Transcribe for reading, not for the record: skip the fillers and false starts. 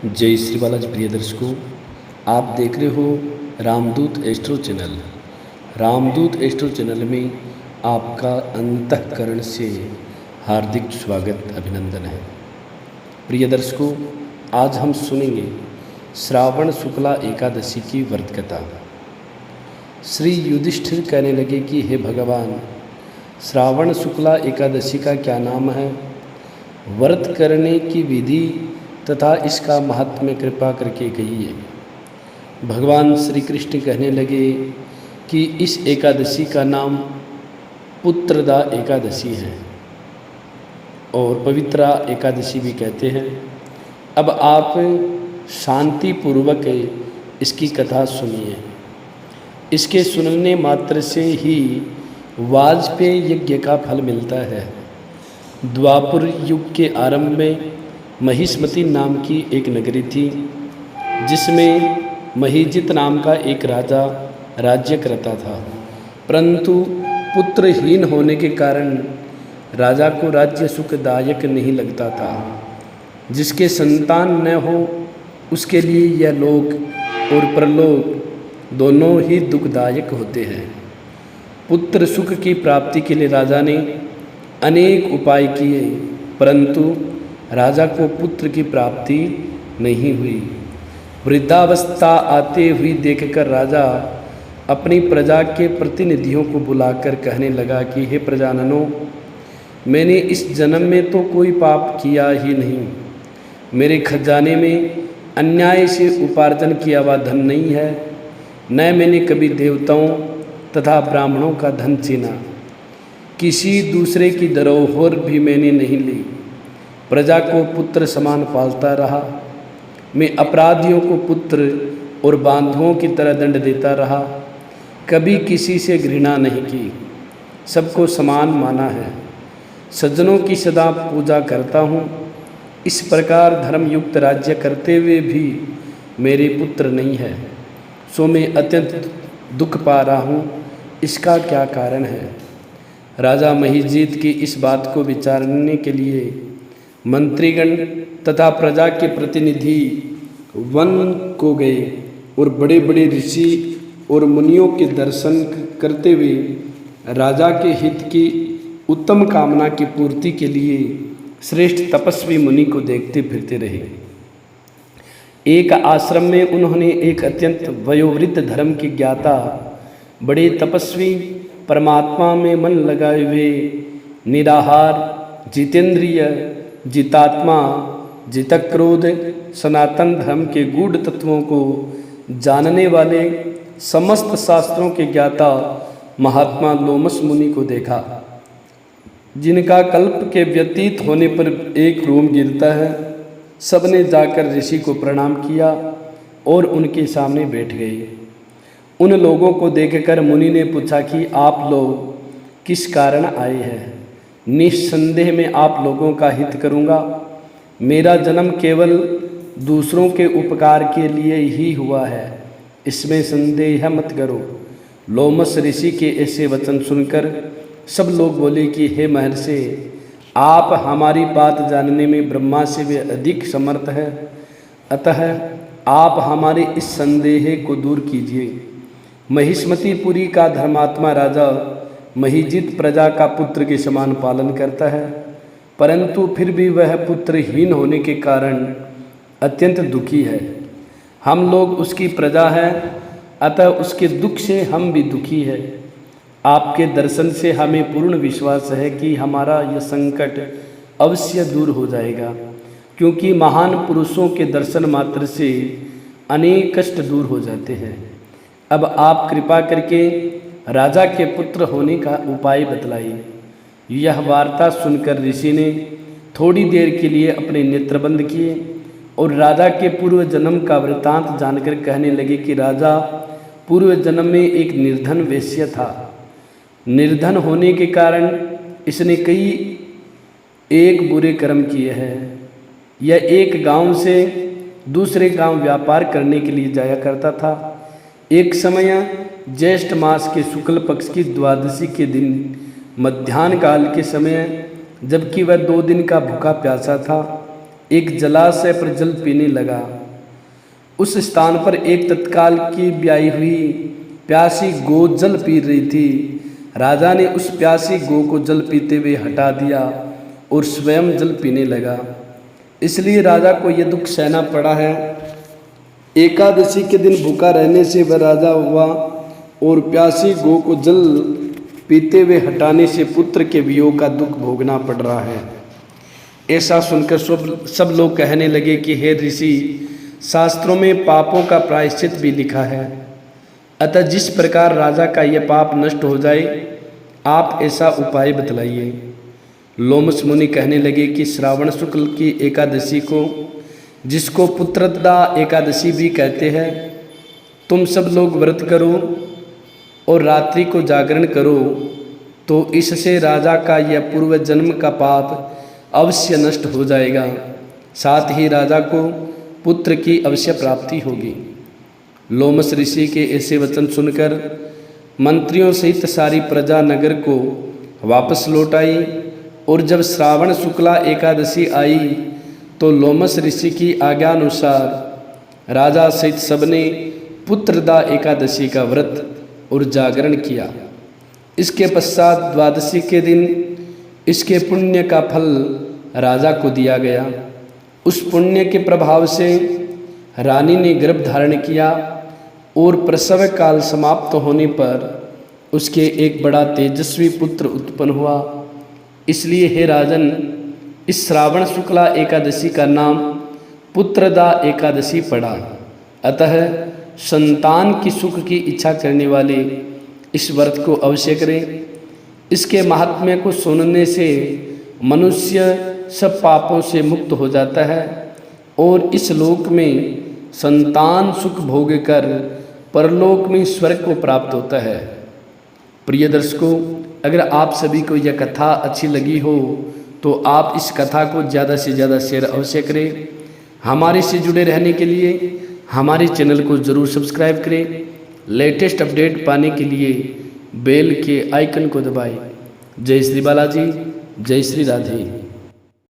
जय श्री बालाजी प्रिय दर्शकों, आप देख रहे हो रामदूत एस्ट्रो चैनल। रामदूत एस्ट्रो चैनल में आपका अंतःकरण से हार्दिक स्वागत अभिनंदन है। प्रिय दर्शकों, आज हम सुनेंगे श्रावण शुक्ला एकादशी की व्रत कथा। श्री युधिष्ठिर कहने लगे कि हे भगवान, श्रावण शुक्ला एकादशी का क्या नाम है, व्रत करने की विधि तथा इसका महात्म्य कृपा करके कहिए। भगवान श्री कृष्ण कहने लगे कि इस एकादशी का नाम पुत्रदा एकादशी है और पवित्रा एकादशी भी कहते हैं। अब आप शांति पूर्वक इसकी कथा सुनिए। इसके सुनने मात्र से ही वाजपेय यज्ञ का फल मिलता है। द्वापर युग के आरंभ में महिष्मती नाम की एक नगरी थी, जिसमें महीजित नाम का एक राजा राज्य करता था। परंतु पुत्रहीन होने के कारण राजा को राज्य सुखदायक नहीं लगता था। जिसके संतान न हो उसके लिए यह लोक और परलोक दोनों ही दुखदायक होते हैं। पुत्र सुख की प्राप्ति के लिए राजा ने अनेक उपाय किए, परंतु राजा को पुत्र की प्राप्ति नहीं हुई। वृद्धावस्था आते हुई देखकर राजा अपनी प्रजा के प्रतिनिधियों को बुलाकर कहने लगा कि हे प्रजाननों, मैंने इस जन्म में तो कोई पाप किया ही नहीं। मेरे खजाने में अन्याय से उपार्जन किया हुआ धन नहीं है, न मैंने कभी देवताओं तथा ब्राह्मणों का धन छीना। किसी दूसरे की धरोहर भी मैंने नहीं ली। प्रजा को पुत्र समान पालता रहा। मैं अपराधियों को पुत्र और बांधुओं की तरह दंड देता रहा। कभी किसी से घृणा नहीं की, सबको समान माना है। सज्जनों की सदा पूजा करता हूँ। इस प्रकार धर्मयुक्त राज्य करते हुए भी मेरे पुत्र नहीं है, सो मैं अत्यंत दुख पा रहा हूँ। इसका क्या कारण है? राजा महीजीत की इस बात को विचारने के लिए मंत्रीगण तथा प्रजा के प्रतिनिधि वन को गए और बड़े बड़े ऋषि और मुनियों के दर्शन करते हुए राजा के हित की उत्तम कामना की पूर्ति के लिए श्रेष्ठ तपस्वी मुनि को देखते फिरते रहे। एक आश्रम में उन्होंने एक अत्यंत वयोवृद्ध धर्म के ज्ञाता, बड़े तपस्वी, परमात्मा में मन लगाए हुए, निराहार, जितेंद्रिय, जितात्मा, जितक्रोध, सनातन धर्म के गूढ़ तत्वों को जानने वाले, समस्त शास्त्रों के ज्ञाता महात्मा लोमस मुनि को देखा, जिनका कल्प के व्यतीत होने पर एक रोम गिरता है। सबने जाकर ऋषि को प्रणाम किया और उनके सामने बैठ गए। उन लोगों को देखकर मुनि ने पूछा कि आप लोग किस कारण आए हैं? निस्संदेह मैं आप लोगों का हित करूंगा। मेरा जन्म केवल दूसरों के उपकार के लिए ही हुआ है, इसमें संदेह मत करो। लोमस ऋषि के ऐसे वचन सुनकर सब लोग बोले कि हे महर्षि, आप हमारी बात जानने में ब्रह्मा से भी अधिक समर्थ है, अतः आप हमारे इस संदेह को दूर कीजिए। महिष्मतीपुरी का धर्मात्मा राजा महीजित प्रजा का पुत्र के समान पालन करता है, परंतु फिर भी वह पुत्रहीन होने के कारण अत्यंत दुखी है। हम लोग उसकी प्रजा हैं, अतः उसके दुख से हम भी दुखी है। आपके दर्शन से हमें पूर्ण विश्वास है कि हमारा यह संकट अवश्य दूर हो जाएगा, क्योंकि महान पुरुषों के दर्शन मात्र से अनेक कष्ट दूर हो जाते हैं। अब आप कृपा करके राजा के पुत्र होने का उपाय बतलाइए। यह वार्ता सुनकर ऋषि ने थोड़ी देर के लिए अपने नेत्र बंद किए और राजा के पूर्व जन्म का वृतांत जानकर कहने लगे कि राजा पूर्व जन्म में एक निर्धन वेश्य था। निर्धन होने के कारण इसने कई एक बुरे कर्म किए हैं। यह एक गांव से दूसरे गांव व्यापार करने के लिए जाया करता था। एक समय ज्येष्ठ मास के शुक्ल पक्ष की द्वादशी के दिन मध्याह्न काल के समय, जबकि वह 2 दिन का भूखा प्यासा था, एक जलाशय पर जल पीने लगा। उस स्थान पर एक तत्काल की ब्याही हुई प्यासी गो जल पी रही थी। राजा ने उस प्यासी गो को जल पीते हुए हटा दिया और स्वयं जल पीने लगा। इसलिए राजा को यह दुख सहना पड़ा है। एकादशी के दिन भूखा रहने से वह राजा हुआ और प्यासी गो को जल पीते हुए हटाने से पुत्र के वियोग का दुख भोगना पड़ रहा है। ऐसा सुनकर सब लोग कहने लगे कि हे ऋषि, शास्त्रों में पापों का प्रायश्चित भी लिखा है, अतः जिस प्रकार राजा का यह पाप नष्ट हो जाए, आप ऐसा उपाय बतलाइए। लोमस मुनि कहने लगे कि श्रावण शुक्ल की एकादशी को, जिसको पुत्रदा एकादशी भी कहते हैं, तुम सब लोग व्रत करो और रात्रि को जागरण करो, तो इससे राजा का यह पूर्व जन्म का पाप अवश्य नष्ट हो जाएगा। साथ ही राजा को पुत्र की अवश्य प्राप्ति होगी। लोमस ऋषि के ऐसे वचन सुनकर मंत्रियों सहित सारी प्रजा नगर को वापस लौट आई और जब श्रावण शुक्ला एकादशी आई तो लोमस ऋषि की आज्ञानुसार राजा सहित सबने पुत्रदा एकादशी का व्रत और जागरण किया। इसके पश्चात द्वादशी के दिन इसके पुण्य का फल राजा को दिया गया। उस पुण्य के प्रभाव से रानी ने गर्भ धारण किया और प्रसव काल समाप्त होने पर उसके एक बड़ा तेजस्वी पुत्र उत्पन्न हुआ। इसलिए हे राजन, इस श्रावण शुक्ला एकादशी का नाम पुत्रदा एकादशी पड़ा। अतः संतान की सुख की इच्छा करने वाले इस व्रत को अवश्य करें। इसके महात्म्य को सुनने से मनुष्य सब पापों से मुक्त हो जाता है और इस लोक में संतान सुख भोग कर परलोक में स्वर्ग को प्राप्त होता है। प्रिय दर्शकों, अगर आप सभी को यह कथा अच्छी लगी हो तो आप इस कथा को ज़्यादा से ज़्यादा शेयर अवश्य करें। हमारे से जुड़े रहने के लिए हमारे चैनल को ज़रूर सब्सक्राइब करें। लेटेस्ट अपडेट पाने के लिए बेल के आइकन को दबाएं। जय श्री बालाजी, जय श्री राधे।